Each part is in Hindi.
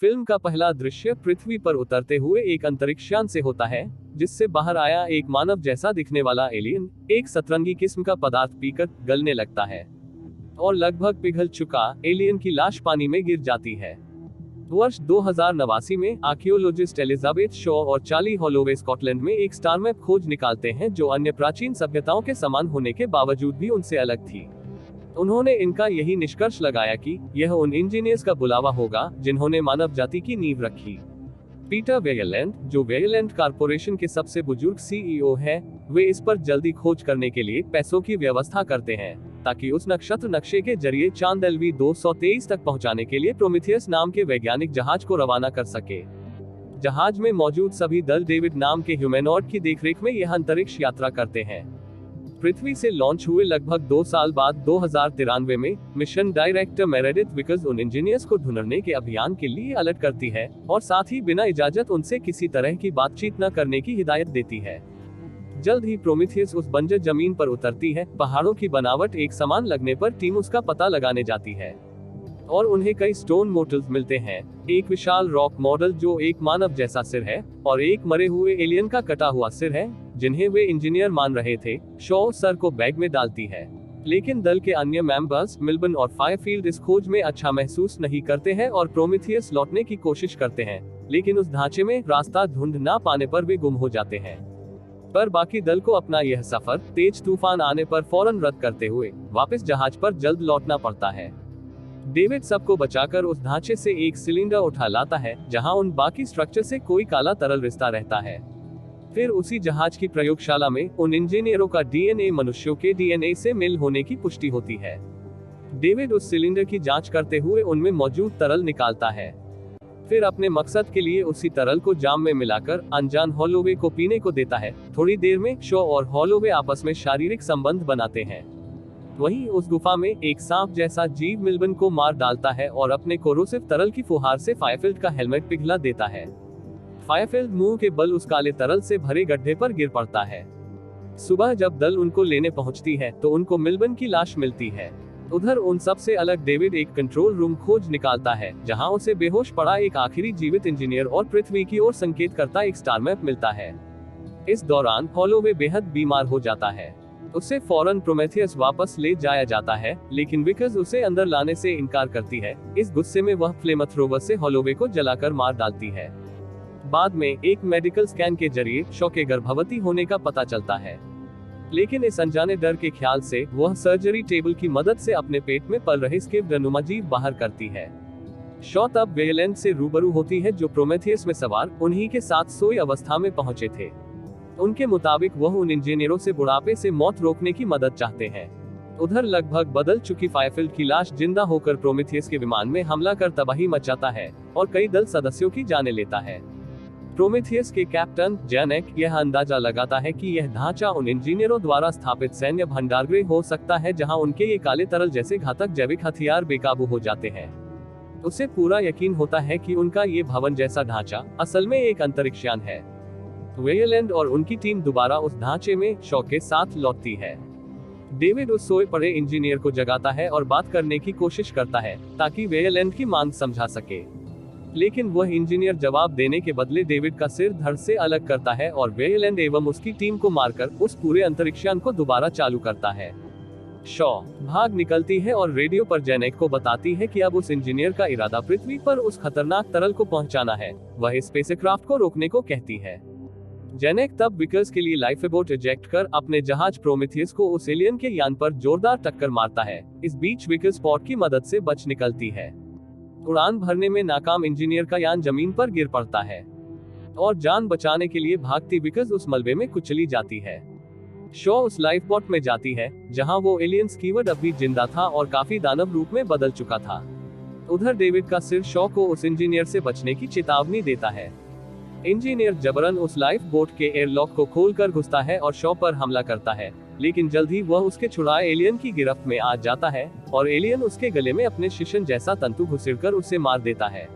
फिल्म का पहला दृश्य पृथ्वी पर उतरते हुए एक अंतरिक्षयान से होता है, जिससे बाहर आया एक मानव जैसा दिखने वाला एलियन एक सतरंगी किस्म का पदार्थ पीकर गलने लगता है और लगभग पिघल चुका एलियन की लाश पानी में गिर जाती है। वर्ष 2089 में आर्कियोलॉजिस्ट एलिजाबेथ शॉ और चार्ली हॉलोवे स्कॉटलैंड में एक स्टार मैप खोज निकालते हैं जो अन्य प्राचीन सभ्यताओं के समान होने के बावजूद भी उनसे अलग थी। उन्होंने इनका यही निष्कर्ष लगाया कि यह उन इंजीनियर्स का बुलावा होगा जिन्होंने मानव जाति की नींव रखी। पीटर वेयरलैंड, जो वेयरलैंड कॉर्पोरेशन के सबसे बुजुर्ग सीईओ हैं, वे इस पर जल्दी खोज करने के लिए पैसों की व्यवस्था करते हैं ताकि उस नक्षत्र नक्शे के जरिए चांद LV-223 तक पहुंचाने के लिए प्रोमीथियस नाम के वैज्ञानिक जहाज को रवाना कर सके। जहाज में मौजूद सभी दल डेविड नाम के ह्यूमैनॉइड की देखरेख में यह अंतरिक्ष यात्रा करते हैं। पृथ्वी से लॉन्च हुए लगभग 2 साल बाद 2093 में मिशन डायरेक्टर मेरेडिथ विकर्स उन इंजीनियर्स को ढूंढने के अभियान के लिए अलर्ट करती है और साथ ही बिना इजाजत उनसे किसी तरह की बातचीत न करने की हिदायत देती है। जल्द ही प्रोमीथियस उस बंजर जमीन पर उतरती है। पहाड़ों की बनावट एक समान लगने पर टीम उसका पता लगाने जाती है और उन्हें कई स्टोन मॉडल्स मिलते हैं, एक विशाल रॉक मॉडल जो एक मानव जैसा सिर है और एक मरे हुए एलियन का कटा हुआ सिर है, जिन्हें वे इंजीनियर मान रहे थे। शॉ सर को बैग में डालती है, लेकिन दल के अन्य मेंबर्स मिल्बर्न और फायरफील्ड इस खोज में अच्छा महसूस नहीं करते हैं और प्रोमीथियस लौटने की कोशिश करते हैं, लेकिन उस ढांचे में रास्ता ढूंढ ना पाने पर वे गुम हो जाते हैं। पर बाकी दल को अपना यह सफर तेज तूफान आने पर फौरन रद्द करते हुए वापस जहाज पर जल्द लौटना पड़ता है। डेविड सबको बचाकर उस ढांचे से एक सिलेंडर उठा लाता है जहां उन बाकी स्ट्रक्चर से कोई काला तरल रिश्ता रहता है। फिर उसी जहाज की प्रयोगशाला में उन इंजीनियरों का डीएनए मनुष्यों के डीएनए से मेल होने की पुष्टि होती है। डेविड उस सिलेंडर की जांच करते हुए उनमें मौजूद तरल निकालता है, फिर अपने मकसद के लिए उसी तरल को जाम में मिलाकर अनजान हॉलोवे को पीने को देता है। थोड़ी देर में शॉ और हॉलोवे आपस में शारीरिक संबंध बनाते हैं। वहीं उस गुफा में एक सांप जैसा जीव मिल्बर्न को मार डालता है और अपने कोरोसिव तरल की फुहार से फायरफील्ड का हेलमेट पिघला देता है। फायरफील्ड मुंह के बल उस काले तरल से भरे गड्ढे पर गिर पड़ता है। सुबह जब दल उनको लेने पहुंचती है तो उनको मिल्बर्न की लाश मिलती है। उधर उन सब से अलग डेविड एक कंट्रोल रूम खोज निकालता है जहां उसे बेहोश पड़ा एक आखिरी जीवित इंजीनियर और पृथ्वी की ओर संकेत करता एक स्टार मैप मिलता है। इस दौरान हॉलोवे बेहद बीमार हो जाता है। उसे फौरन प्रोमेथियस वापस ले जाया जाता है, लेकिन विकर्स उसे अंदर लाने से इनकार करती है। इस गुस्से में वह फ्लेमथ्रोवर से हॉलोवे को जलाकर मार डालती है। बाद में एक मेडिकल स्कैन के जरिए शॉ के गर्भवती होने का पता चलता है, लेकिन इस अनजाने डर के ख्याल से वह सर्जरी टेबल की मदद से अपने पेट में पल रहे स्केव नुमा जीव बाहर करती है। शॉ तब वेयरलैंड से रूबरू होती है जो प्रोमेथियस में सवार उन्हीं के साथ सोई अवस्था में पहुंचे थे। उनके मुताबिक वह उन इंजीनियरों से बुढ़ापे से मौत रोकने की मदद चाहते हैं। उधर लगभग बदल चुकी फायरफील्ड की लाश जिंदा होकर प्रोमेथियस के विमान में हमला कर तबाही मचाता है और कई दल सदस्यों की जानें लेता है। प्रोमेथियस के कैप्टन जैनेक यह अंदाजा लगाता है कि यह ढांचा उन इंजीनियरों द्वारा स्थापित सैन्य भंडारगृह हो सकता है जहां उनके ये काले तरल जैसे घातक जैविक हथियार बेकाबू हो जाते हैं। उसे पूरा यकीन होता है कि उनका ये भवन जैसा ढांचा असल में एक अंतरिक्षयान है। वेयरलैंड और उनकी टीम दोबारा उस ढांचे में शॉ के साथ लौटती है। डेविड उस सोए पड़े इंजीनियर को जगाता है और बात करने की कोशिश करता है ताकि वेयरलैंड की मांग समझा सके, लेकिन वह इंजीनियर जवाब देने के बदले डेविड का सिर धड़ से अलग करता है और वेयरलैंड एवं उसकी टीम को मारकर उस पूरे अंतरिक्षयान को दोबारा चालू करता है। शॉ भाग निकलती है और रेडियो पर जैनेक को बताती है कि अब उस इंजीनियर का इरादा पृथ्वी पर उस खतरनाक तरल को पहुंचाना है। वह स्पेसक्राफ्ट को रोकने को कहती है। जैनेक तब विकर्स के लिए लाइफ बोट इजेक्ट कर अपने जहाज प्रोमेथियस को उस एलियन के यान पर जोरदार टक्कर मारता है। इस बीच विकर्स पॉट की मदद से बच निकलती है। उड़ान भरने में नाकाम इंजीनियर का यान जमीन पर गिर पड़ता है और जान बचाने के लिए भागती विकर्स उस मलबे में कुचली जाती है। शॉ उस लाइफ बोट में जाती है जहां वो एलियन स्कीवर्ड अब भी जिंदा था और काफी दानव रूप में बदल चुका था। उधर डेविड का सिर शॉ को उस इंजीनियर से बचने की चेतावनी देता है। इंजीनियर जबरन उस लाइफ बोट के एयरलॉक को खोलकर घुसता है और शॉ पर हमला करता है, लेकिन जल्द ही वह उसके छुड़ाए एलियन की गिरफ्त में आ जाता है और एलियन उसके गले में अपने शिशन जैसा तंतु घुसेड़कर उसे मार देता है।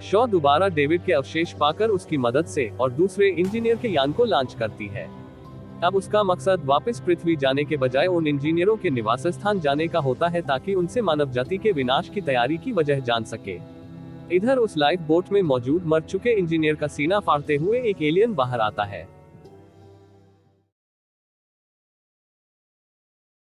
शॉ दोबारा डेविड के अवशेष पाकर उसकी मदद से और दूसरे इंजीनियर के यान को लॉन्च करती है। अब उसका मकसद वापस पृथ्वी जाने के बजाय उन इंजीनियरों के निवास स्थान जाने का होता है ताकि उनसे मानव जाति के विनाश की तैयारी की वजह जान सके। इधर उस लाइफ बोट में मौजूद मर चुके इंजीनियर का सीना फाड़ते हुए एक एलियन बाहर आता है।